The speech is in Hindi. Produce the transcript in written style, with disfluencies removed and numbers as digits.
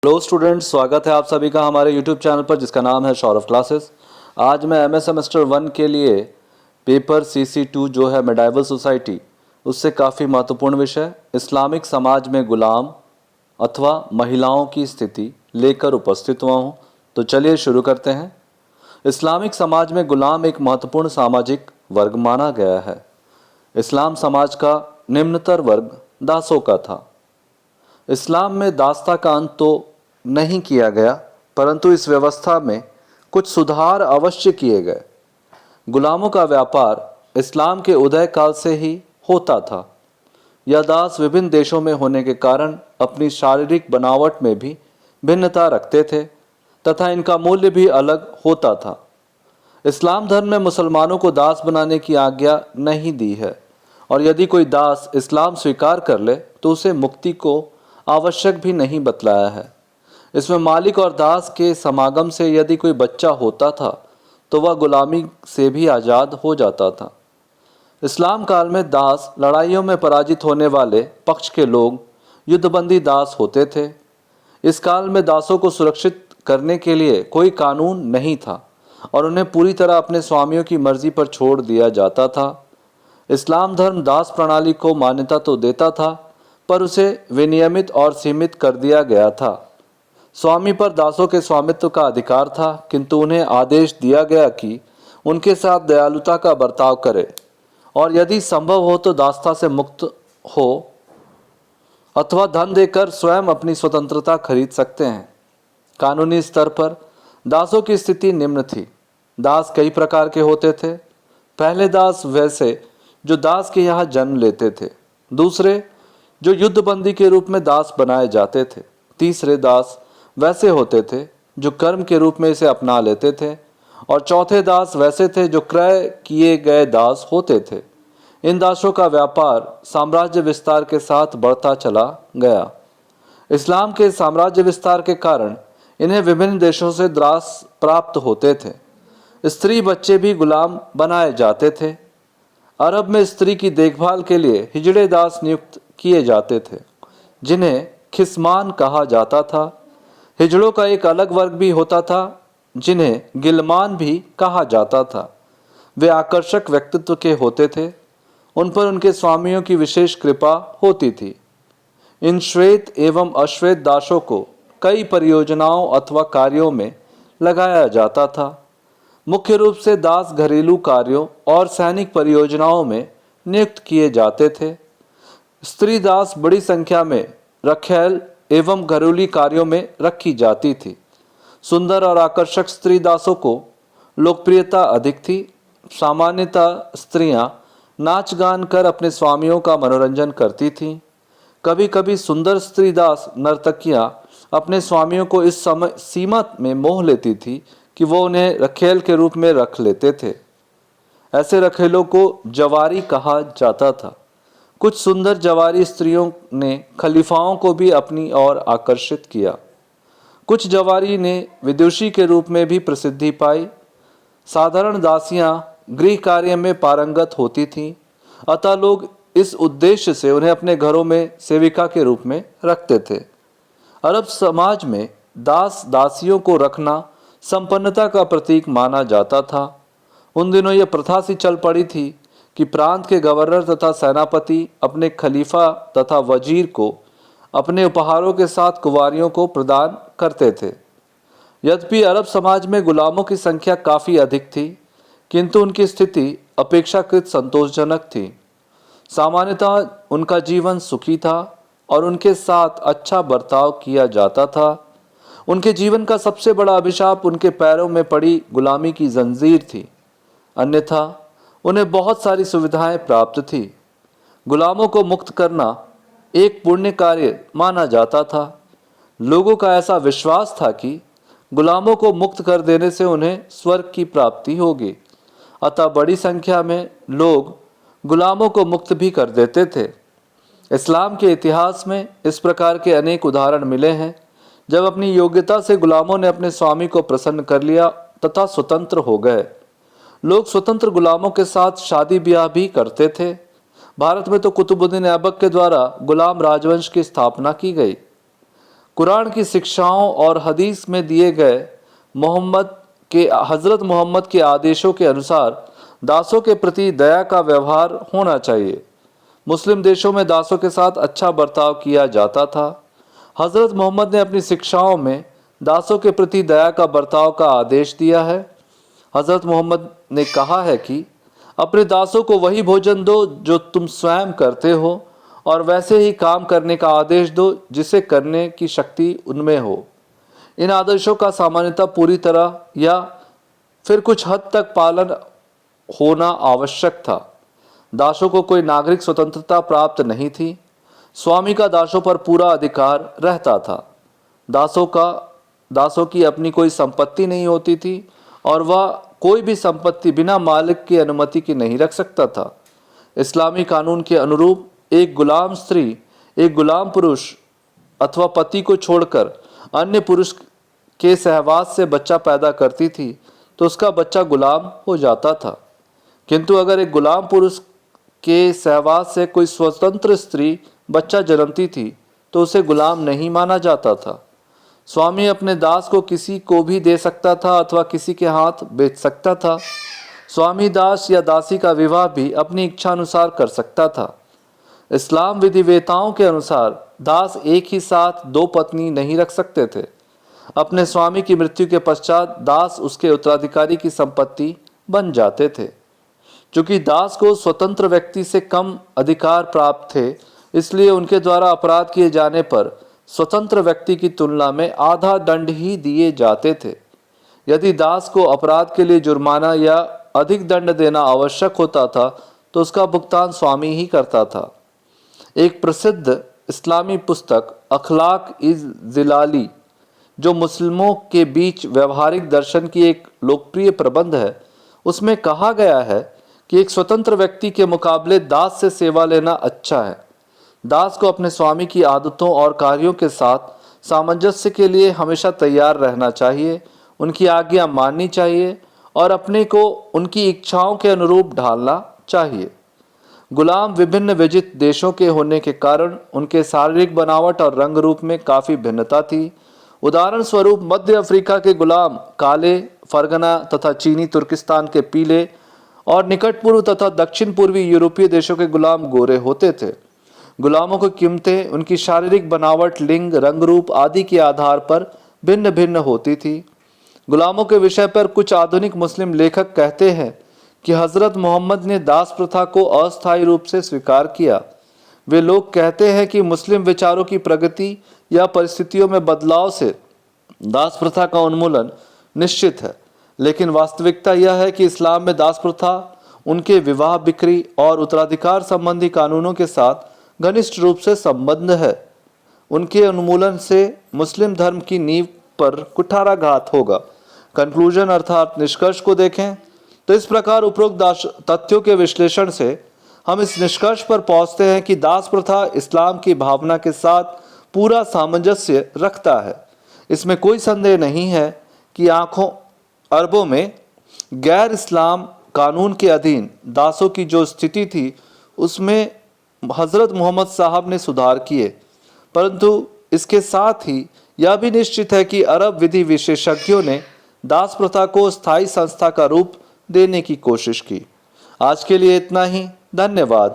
हेलो स्टूडेंट्स, स्वागत है आप सभी का हमारे यूट्यूब चैनल पर जिसका नाम है सौरभ क्लासेस। आज मैं एमए सेमेस्टर 1 के लिए पेपर CC2 जो है मेडाइवल सोसाइटी, उससे काफ़ी महत्वपूर्ण विषय इस्लामिक समाज में गुलाम अथवा महिलाओं की स्थिति लेकर उपस्थित हुआ हूँ। तो चलिए शुरू करते हैं। इस्लामिक समाज में गुलाम एक महत्वपूर्ण सामाजिक वर्ग माना गया है। इस्लाम समाज का निम्नतर वर्ग दासों का था। इस्लाम में दासता का अंत तो नहीं किया गया, परंतु इस व्यवस्था में कुछ सुधार अवश्य किए गए। गुलामों का व्यापार इस्लाम के उदय काल से ही होता था। यह दास विभिन्न देशों में होने के कारण अपनी शारीरिक बनावट में भी भिन्नता रखते थे तथा इनका मूल्य भी अलग होता था। इस्लाम धर्म में मुसलमानों को दास बनाने की आज्ञा नहीं दी है, और यदि कोई दास इस्लाम स्वीकार कर ले तो उसे मुक्ति को आवश्यक भी नहीं बतलाया है। इसमें मालिक और दास के समागम से यदि कोई बच्चा होता था तो वह गुलामी से भी आज़ाद हो जाता था। इस्लाम काल में दास लड़ाइयों में पराजित होने वाले पक्ष के लोग युद्धबंदी दास होते थे। इस काल में दासों को सुरक्षित करने के लिए कोई कानून नहीं था और उन्हें पूरी तरह अपने स्वामियों की मर्जी पर छोड़ दिया जाता था। इस्लाम धर्म दास प्रणाली को मान्यता तो देता था, पर उसे विनियमित और सीमित कर दिया गया था। स्वामी पर दासों के स्वामित्व का अधिकार था, किंतु उन्हें आदेश दिया गया कि उनके साथ दयालुता का बर्ताव करे और यदि संभव हो तो दासता से मुक्त हो अथवा धन देकर स्वयं अपनी स्वतंत्रता खरीद सकते हैं। कानूनी स्तर पर दासों की स्थिति निम्न थी। दास कई प्रकार के होते थे। पहले दास वैसे जो दास के यहाँ जन्म लेते थे। दूसरे जो युद्धबंदी के रूप में दास बनाए जाते थे। तीसरे दास वैसे होते थे जो कर्म के रूप में इसे अपना लेते थे, और चौथे दास वैसे थे जो क्रय किए गए दास होते थे। इन दासों का व्यापार साम्राज्य विस्तार के साथ बढ़ता चला गया। इस्लाम के साम्राज्य विस्तार के कारण इन्हें विभिन्न देशों से दास प्राप्त होते थे। स्त्री बच्चे भी गुलाम बनाए जाते थे। अरब में स्त्री की देखभाल के लिए हिजड़े दास नियुक्त किए जाते थे, जिन्हें खिसमान कहा जाता था। हिजड़ों का एक अलग वर्ग भी होता था, जिन्हें गिलमान भी कहा जाता था। वे आकर्षक व्यक्तित्व के होते थे। उन पर उनके स्वामियों की विशेष कृपा होती थी। इन श्वेत एवं अश्वेत दासों को कई परियोजनाओं अथवा कार्यों में लगाया जाता था। मुख्य रूप से दास घरेलू कार्यों और सैनिक परियोजनाओं में नियुक्त किए जाते थे। स्त्री दास बड़ी संख्या में रखैल एवं घरेलू कार्यों में रखी जाती थी। सुंदर और आकर्षक स्त्री दासों को लोकप्रियता अधिक थी। सामान्यतः स्त्रियां नाच गान कर अपने स्वामियों का मनोरंजन करती थीं। कभी कभी सुंदर स्त्री दास नर्तकियां अपने स्वामियों को इस समय सीमा में मोह लेती थी कि वो उन्हें रखेल के रूप में रख लेते थे। ऐसे रखेलों को जवारी कहा जाता था। कुछ सुंदर जवारी स्त्रियों ने खलीफाओं को भी अपनी ओर आकर्षित किया। कुछ जवारी ने विदुषी के रूप में भी प्रसिद्धि पाई। साधारण दासियां गृह कार्य में पारंगत होती थीं, अतः लोग इस उद्देश्य से उन्हें अपने घरों में सेविका के रूप में रखते थे। अरब समाज में दास दासियों को रखना संपन्नता का प्रतीक माना जाता था। उन दिनों यह प्रथा सी चल पड़ी थी कि प्रांत के गवर्नर तथा सेनापति अपने खलीफा तथा वजीर को अपने उपहारों के साथ कुंवारियों को प्रदान करते थे। यद्यपि अरब समाज में गुलामों की संख्या काफ़ी अधिक थी, किंतु उनकी स्थिति अपेक्षाकृत संतोषजनक थी। सामान्यतः उनका जीवन सुखी था और उनके साथ अच्छा बर्ताव किया जाता था। उनके जीवन का सबसे बड़ा अभिशाप उनके पैरों में पड़ी गुलामी की जंजीर थी, अन्यथा उन्हें बहुत सारी सुविधाएं प्राप्त थी। गुलामों को मुक्त करना एक पुण्य कार्य माना जाता था। लोगों का ऐसा विश्वास था कि गुलामों को मुक्त कर देने से उन्हें स्वर्ग की प्राप्ति होगी, अतः बड़ी संख्या में लोग गुलामों को मुक्त भी कर देते थे। इस्लाम के इतिहास में इस प्रकार के अनेक उदाहरण मिले हैं, जब अपनी योग्यता से गुलामों ने अपने स्वामी को प्रसन्न कर लिया तथा स्वतंत्र हो गए। लोग स्वतंत्र गुलामों के साथ शादी ब्याह भी करते थे। भारत में तो कुतुबुद्दीन ऐबक के द्वारा गुलाम राजवंश की स्थापना की गई। कुरान की शिक्षाओं और हदीस में दिए गए हज़रत मोहम्मद के आदेशों के अनुसार दासों के प्रति दया का व्यवहार होना चाहिए। मुस्लिम देशों में दासों के साथ अच्छा बर्ताव किया जाता था। हज़रत मोहम्मद ने अपनी शिक्षाओं में दासों के प्रति दया का बर्ताव का आदेश दिया है। हज़रत मोहम्मद ने कहा है कि अपने दासों को वही भोजन दो जो तुम स्वयं करते हो, और वैसे ही काम करने का आदेश दो जिसे करने की शक्ति उनमें हो। इन आदेशों का सामान्यतः पूरी तरह या फिर कुछ हद तक पालन होना आवश्यक था। दासों को कोई नागरिक स्वतंत्रता प्राप्त नहीं थी। स्वामी का दासों पर पूरा अधिकार रहता था। दासों की अपनी कोई संपत्ति नहीं होती थी और वह कोई भी संपत्ति बिना मालिक की अनुमति की नहीं रख सकता था। इस्लामी कानून के अनुरूप एक गुलाम स्त्री एक गुलाम पुरुष अथवा पति को छोड़कर अन्य पुरुष के सहवास से बच्चा पैदा करती थी तो उसका बच्चा गुलाम हो जाता था। किंतु अगर एक गुलाम पुरुष के सहवास से कोई स्वतंत्र स्त्री बच्चा जन्मती थी तो उसे गुलाम नहीं माना जाता था। स्वामी अपने दास को किसी को भी दे सकता था अथवा किसी के हाथ बेच सकता था। स्वामी दास या दासी का विवाह भी अपनी इच्छा अनुसार कर सकता था। इस्लाम विधिवेताओं के अनुसार दास एक ही साथ दो पत्नी नहीं रख सकते थे। अपने स्वामी की मृत्यु के पश्चात दास उसके उत्तराधिकारी की संपत्ति बन जाते थे। चूंकि दास को स्वतंत्र व्यक्ति से कम अधिकार प्राप्त थे, इसलिए उनके द्वारा अपराध किए जाने पर स्वतंत्र व्यक्ति की तुलना में आधा दंड ही दिए जाते थे। यदि दास को अपराध के लिए जुर्माना या अधिक दंड देना आवश्यक होता था तो उसका भुगतान स्वामी ही करता था। एक प्रसिद्ध इस्लामी पुस्तक अखलाक इज जिलाली, जो मुस्लिमों के बीच व्यवहारिक दर्शन की एक लोकप्रिय प्रबंध है, उसमें कहा गया है कि एक स्वतंत्र व्यक्ति के मुकाबले दास से सेवा लेना अच्छा है। दास को अपने स्वामी की आदतों और कार्यों के साथ सामंजस्य के लिए हमेशा तैयार रहना चाहिए, उनकी आज्ञा माननी चाहिए और अपने को उनकी इच्छाओं के अनुरूप ढालना चाहिए। गुलाम विभिन्न विजित देशों के होने के कारण उनके शारीरिक बनावट और रंग रूप में काफ़ी भिन्नता थी। उदाहरण स्वरूप मध्य अफ्रीका के गुलाम काले, फरगना तथा चीनी तुर्किस्तान के पीले और निकट पूर्व तथा दक्षिण पूर्वी यूरोपीय देशों के गुलाम गोरे होते थे। गुलामों की कीमतें उनकी शारीरिक बनावट, लिंग, रंग रूप आदि के आधार पर भिन्न भिन्न होती थी। गुलामों के विषय पर कुछ आधुनिक मुस्लिम लेखक कहते हैं कि हज़रत मोहम्मद ने दास प्रथा को अस्थायी रूप से स्वीकार किया। वे लोग कहते हैं कि मुस्लिम विचारों की प्रगति या परिस्थितियों में बदलाव से दास प्रथा का उन्मूलन निश्चित है, लेकिन वास्तविकता यह है कि इस्लाम में दास प्रथा उनके विवाह, बिक्री और उत्तराधिकार संबंधी कानूनों के साथ घनिष्ठ रूप से संबद्ध है। उनके उन्मूलन से मुस्लिम धर्म की नींव पर कुठाराघात होगा। कंक्लूजन अर्थात निष्कर्ष को देखें तो इस प्रकार उपरोक्त तथ्यों के विश्लेषण से हम इस निष्कर्ष पर पहुंचते हैं कि दास प्रथा इस्लाम की भावना के साथ पूरा सामंजस्य रखता है। इसमें कोई संदेह नहीं है कि अरबों में गैर इस्लाम कानून के अधीन दासों की जो स्थिति थी उसमें हज़रत मोहम्मद साहब ने सुधार किए, परंतु इसके साथ ही यह भी निश्चित है कि अरब विधि विशेषज्ञों ने दास प्रथा को स्थायी संस्था का रूप देने की कोशिश की। आज के लिए इतना ही। धन्यवाद।